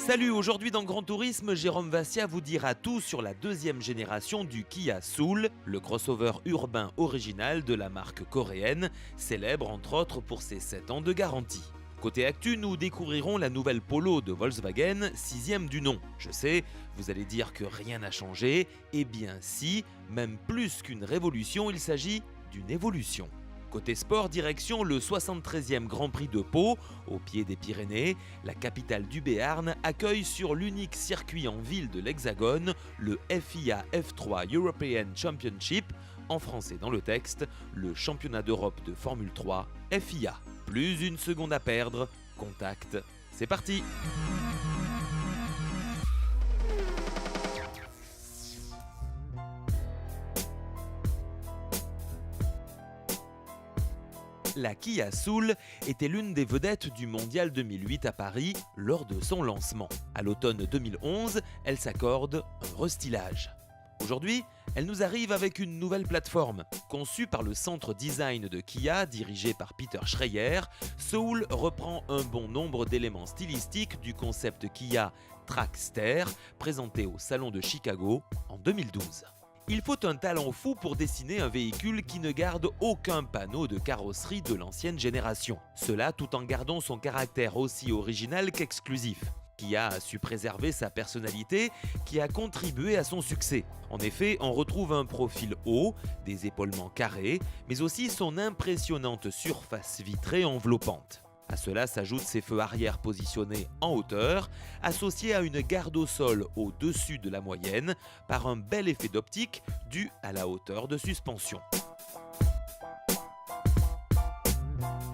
Salut, aujourd'hui dans Grand Tourisme, Jérôme Vassia vous dira tout sur la deuxième génération du Kia Soul, le crossover urbain original de la marque coréenne, célèbre entre autres pour ses 7 ans de garantie. Côté actu, nous découvrirons la nouvelle Polo de Volkswagen, 6e du nom. Je sais, vous allez dire que rien n'a changé, eh bien si, même plus qu'une révolution, il s'agit d'une évolution. Côté sport, direction le 73e Grand Prix de Pau, au pied des Pyrénées, la capitale du Béarn accueille sur l'unique circuit en ville de l'Hexagone le FIA F3 European Championship, en français dans le texte, le championnat d'Europe de Formule 3 FIA. Plus une seconde à perdre, contact, c'est parti! La Kia Soul était l'une des vedettes du Mondial 2008 à Paris lors de son lancement. À l'automne 2011, elle s'accorde un restylage. Aujourd'hui, elle nous arrive avec une nouvelle plateforme. Conçue par le centre design de Kia, dirigé par Peter Schreier, Soul reprend un bon nombre d'éléments stylistiques du concept Kia Trackster, présenté au Salon de Chicago en 2012. Il faut un talent fou pour dessiner un véhicule qui ne garde aucun panneau de carrosserie de l'ancienne génération. Cela tout en gardant son caractère aussi original qu'exclusif. Kia a su préserver sa personnalité qui a contribué à son succès. En effet, on retrouve un profil haut, des épaulements carrés, mais aussi son impressionnante surface vitrée enveloppante. À cela s'ajoutent ses feux arrière positionnés en hauteur, associés à une garde au sol au-dessus de la moyenne par un bel effet d'optique dû à la hauteur de suspension.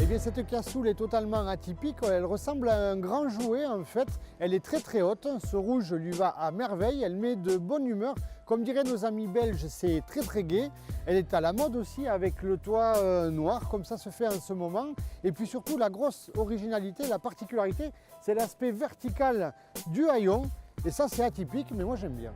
Eh bien, cette Kia Soul est totalement atypique, elle ressemble à un grand jouet en fait. Elle est très haute, ce rouge lui va à merveille, elle met de bonne humeur. Comme diraient nos amis belges, c'est très gai. Elle est à la mode aussi avec le toit noir, comme ça se fait en ce moment. Et puis surtout, la grosse originalité, la particularité, c'est l'aspect vertical du haillon. Et ça, c'est atypique, mais moi j'aime bien.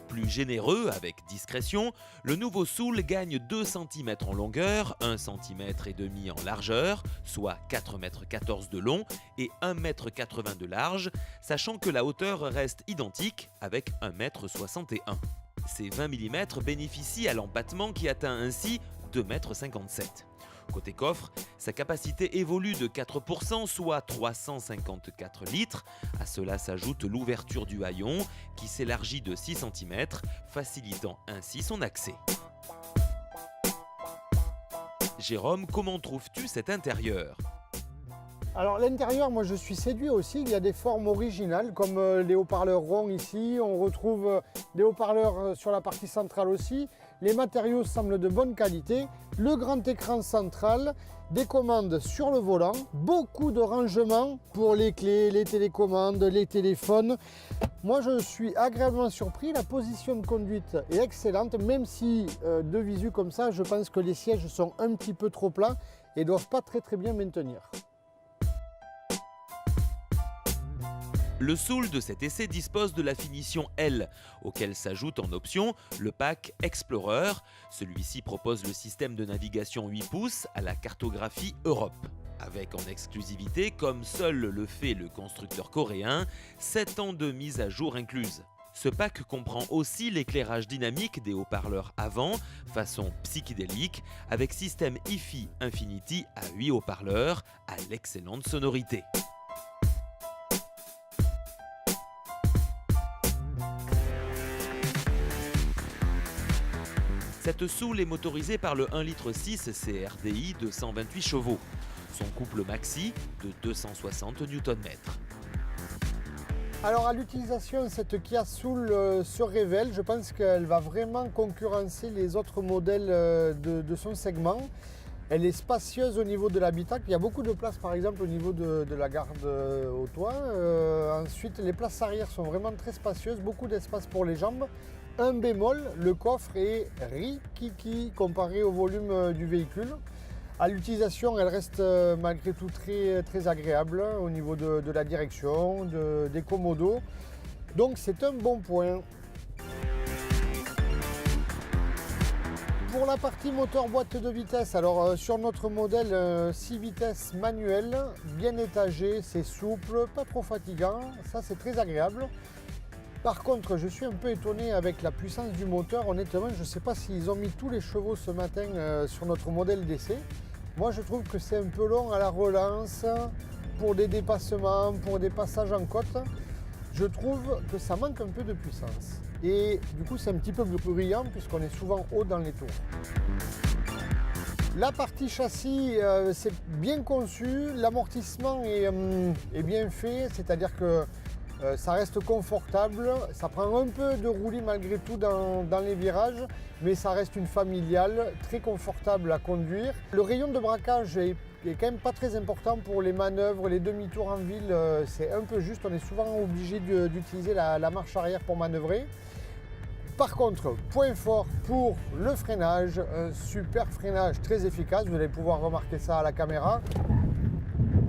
Plus généreux, avec discrétion, le nouveau Soul gagne 2 cm en longueur, 1,5 cm en largeur, soit 4,14 m de long et 1,80 m de large, sachant que la hauteur reste identique avec 1,61 m. Ces 20 mm bénéficient à l'empattement qui atteint ainsi 2,57 m. Côté coffre, sa capacité évolue de 4%, soit 354 litres. À cela s'ajoute l'ouverture du haillon qui s'élargit de 6 cm, facilitant ainsi son accès. Jérôme, comment trouves-tu cet intérieur ? Alors l'intérieur, moi je suis séduit aussi, il y a des formes originales comme les haut-parleurs ronds ici, on retrouve des haut-parleurs sur la partie centrale aussi. Les matériaux semblent de bonne qualité, le grand écran central, des commandes sur le volant, beaucoup de rangements pour les clés, les télécommandes, les téléphones. Moi je suis agréablement surpris, la position de conduite est excellente, même si de visu comme ça, je pense que les sièges sont un petit peu trop plats et ne doivent pas très bien maintenir. Le Soul de cet essai dispose de la finition L, auquel s'ajoute en option le pack Explorer. Celui-ci propose le système de navigation 8 pouces à la cartographie Europe. Avec en exclusivité, comme seul le fait le constructeur coréen, 7 ans de mise à jour incluse. Ce pack comprend aussi l'éclairage dynamique des haut-parleurs avant, façon psychédélique, avec système hi-fi Infinity à 8 haut-parleurs à l'excellente sonorité. Cette Soul est motorisée par le 1,6 litre CRDI de 128 chevaux. Son couple maxi de 260 Nm. Alors à l'utilisation, cette Kia Soul se révèle. Je pense qu'elle va vraiment concurrencer les autres modèles de son segment. Elle est spacieuse au niveau de l'habitacle. Il y a beaucoup de place par exemple au niveau de la garde au toit. Ensuite, les places arrière sont vraiment très spacieuses, beaucoup d'espace pour les jambes. Un bémol, le coffre est rikiki comparé au volume du véhicule. À l'utilisation, elle reste malgré tout très agréable au niveau de la direction, des commodos. Donc c'est un bon point. Pour la partie moteur boîte de vitesse, alors sur notre modèle 6 vitesses manuel, bien étagé, c'est souple, pas trop fatigant, ça c'est très agréable. Par contre, je suis un peu étonné avec la puissance du moteur, honnêtement, je ne sais pas s'ils ont mis tous les chevaux ce matin sur notre modèle d'essai. Moi je trouve que c'est un peu long à la relance, pour des dépassements, pour des passages en côte. Je trouve que ça manque un peu de puissance. Et du coup, c'est un petit peu bruyant puisqu'on est souvent haut dans les tours. La partie châssis, c'est bien conçu. L'amortissement est bien fait, c'est-à-dire que ça reste confortable. Ça prend un peu de roulis malgré tout dans les virages, mais ça reste une familiale, très confortable à conduire. Le rayon de braquage est quand même pas très important pour les manœuvres, les demi-tours en ville, c'est un peu juste. On est souvent obligé d'utiliser la marche arrière pour manœuvrer. Par contre, point fort pour le freinage, un super freinage très efficace, vous allez pouvoir remarquer ça à la caméra.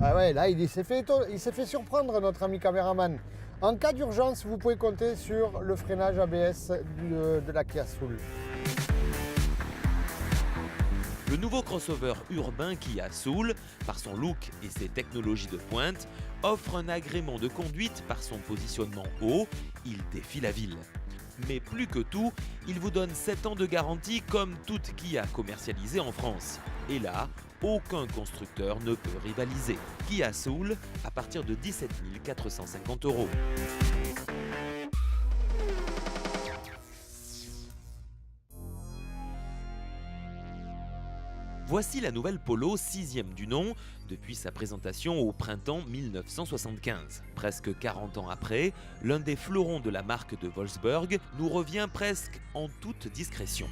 Ah ouais, là il s'est fait surprendre notre ami caméraman. En cas d'urgence, vous pouvez compter sur le freinage ABS de la Kia Soul. Le nouveau crossover urbain Kia Soul, par son look et ses technologies de pointe, offre un agrément de conduite par son positionnement haut, il défie la ville. Mais plus que tout, il vous donne 7 ans de garantie comme toute Kia commercialisée en France. Et là, aucun constructeur ne peut rivaliser. Kia Soul à partir de 17 450 €. Voici la nouvelle Polo, 6e du nom, depuis sa présentation au printemps 1975. Presque 40 ans après, l'un des fleurons de la marque de Wolfsburg nous revient presque en toute discrétion.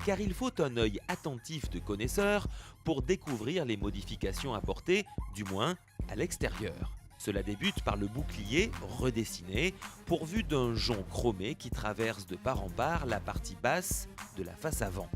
Car il faut un œil attentif de connaisseur pour découvrir les modifications apportées, du moins à l'extérieur. Cela débute par le bouclier redessiné, pourvu d'un jonc chromé qui traverse de part en part la partie basse de la face avant.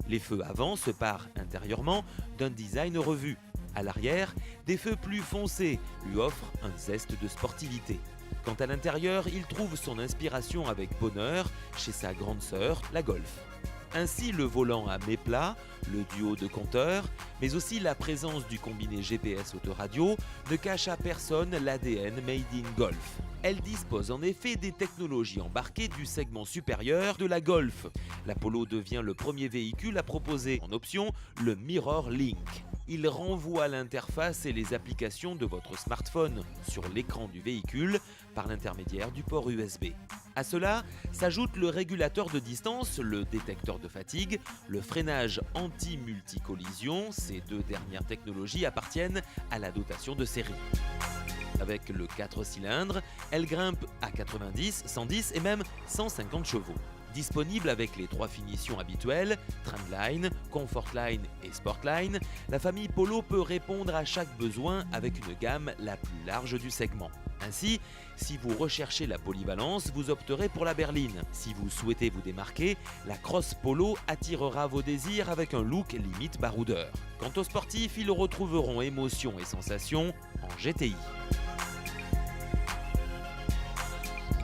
Les feux avant se parent intérieurement d'un design revu. À l'arrière, des feux plus foncés lui offrent un zeste de sportivité. Quant à l'intérieur, il trouve son inspiration avec bonheur chez sa grande sœur, la Golf. Ainsi, le volant à méplat, le duo de compteurs, mais aussi la présence du combiné GPS autoradio ne cache à personne l'ADN Made in Golf. Elle dispose en effet des technologies embarquées du segment supérieur de la Golf. La Polo devient le premier véhicule à proposer en option le Mirror Link. Il renvoie l'interface et les applications de votre smartphone sur l'écran du véhicule par l'intermédiaire du port USB. À cela s'ajoute le régulateur de distance, le détecteur de fatigue, le freinage anti-multicollision. Ces deux dernières technologies appartiennent à la dotation de série. Avec le 4 cylindres, elle grimpe à 90, 110 et même 150 chevaux. Disponible avec les 3 finitions habituelles, Trendline, Comfortline et Sportline, la famille Polo peut répondre à chaque besoin avec une gamme la plus large du segment. Ainsi, si vous recherchez la polyvalence, vous opterez pour la berline. Si vous souhaitez vous démarquer, la Cross Polo attirera vos désirs avec un look limite baroudeur. Quant aux sportifs, ils retrouveront émotion et sensations en GTI.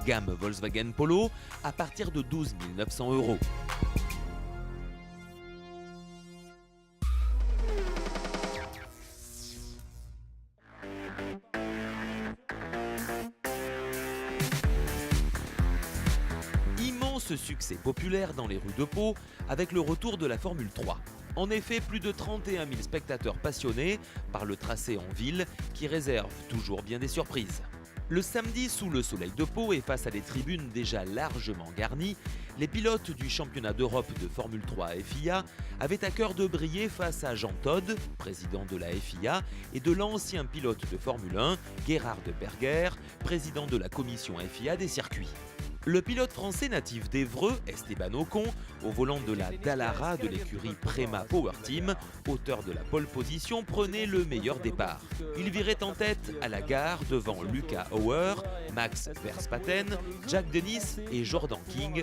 Gamme Volkswagen Polo à partir de 12 900 €. Immense succès populaire dans les rues de Pau avec le retour de la Formule 3. En effet, plus de 31 000 spectateurs passionnés par le tracé en ville qui réserve toujours bien des surprises. Le samedi, sous le soleil de Pau et face à des tribunes déjà largement garnies, les pilotes du championnat d'Europe de Formule 3 FIA avaient à cœur de briller face à Jean Todt, président de la FIA, et de l'ancien pilote de Formule 1, Gerhard Berger, président de la commission FIA des circuits. Le pilote français natif d'Évreux, Esteban Ocon, au volant de la Dallara de l'écurie Prema Power Team, auteur de la pole position, prenait le meilleur départ. Il virait en tête à la gare devant Luca Hauer, Max Verstappen, Jack Dennis et Jordan King.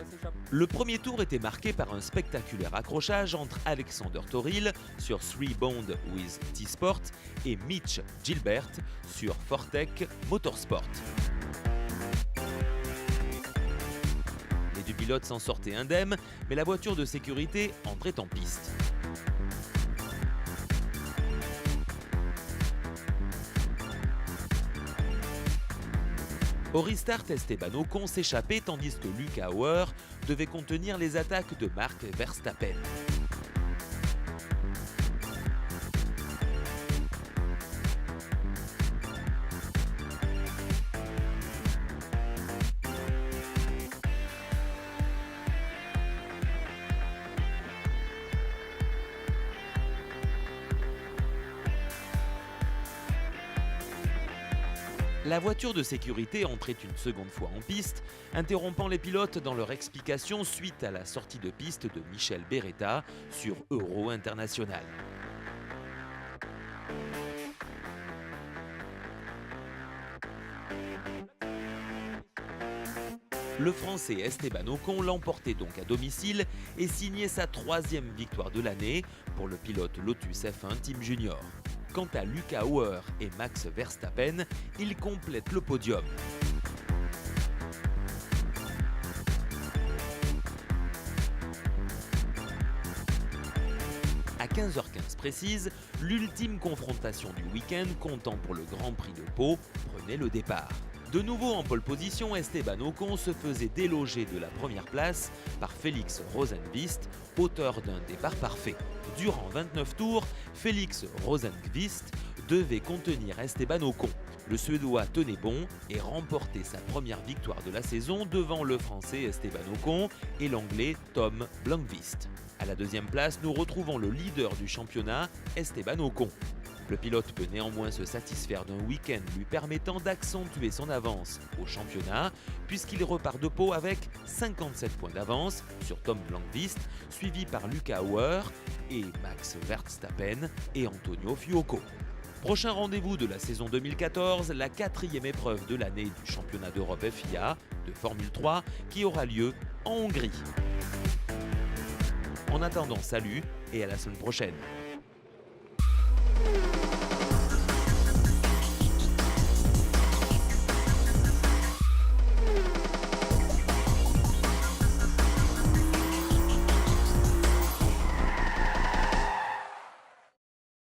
Le premier tour était marqué par un spectaculaire accrochage entre Alexander Toril sur 3 Bond with T-Sport et Mitch Gilbert sur Fortec Motorsport. pilote s'en sortait indemne, mais la voiture de sécurité entrait en piste. Au restart, Esteban Ocon s'échappait tandis que Luca Hauer devait contenir les attaques de Max Verstappen. La voiture de sécurité entrait une seconde fois en piste, interrompant les pilotes dans leur explication suite à la sortie de piste de Michel Beretta sur Euro International. Le Français Esteban Ocon l'emportait donc à domicile et signait sa 3e victoire de l'année pour le pilote Lotus F1 Team Junior. Quant à Luca Hauer et Max Verstappen, ils complètent le podium. À 15h15 précise, l'ultime confrontation du week-end comptant pour le Grand Prix de Pau prenait le départ. De nouveau en pole position, Esteban Ocon se faisait déloger de la première place par Félix Rosenqvist, auteur d'un départ parfait. Durant 29 tours, Félix Rosenqvist devait contenir Esteban Ocon. Le Suédois tenait bon et remportait sa première victoire de la saison devant le Français Esteban Ocon et l'Anglais Tom Blomqvist. À la 2e place, nous retrouvons le leader du championnat, Esteban Ocon. Le pilote peut néanmoins se satisfaire d'un week-end lui permettant d'accentuer son avance au championnat, puisqu'il repart de Pau avec 57 points d'avance sur Tom Blomqvist, suivi par Luca Hauer et Max Verstappen et Antonio Fuoco. Prochain rendez-vous de la saison 2014, la 4e épreuve de l'année du championnat d'Europe FIA de Formule 3 qui aura lieu en Hongrie. En attendant, salut et à la semaine prochaine.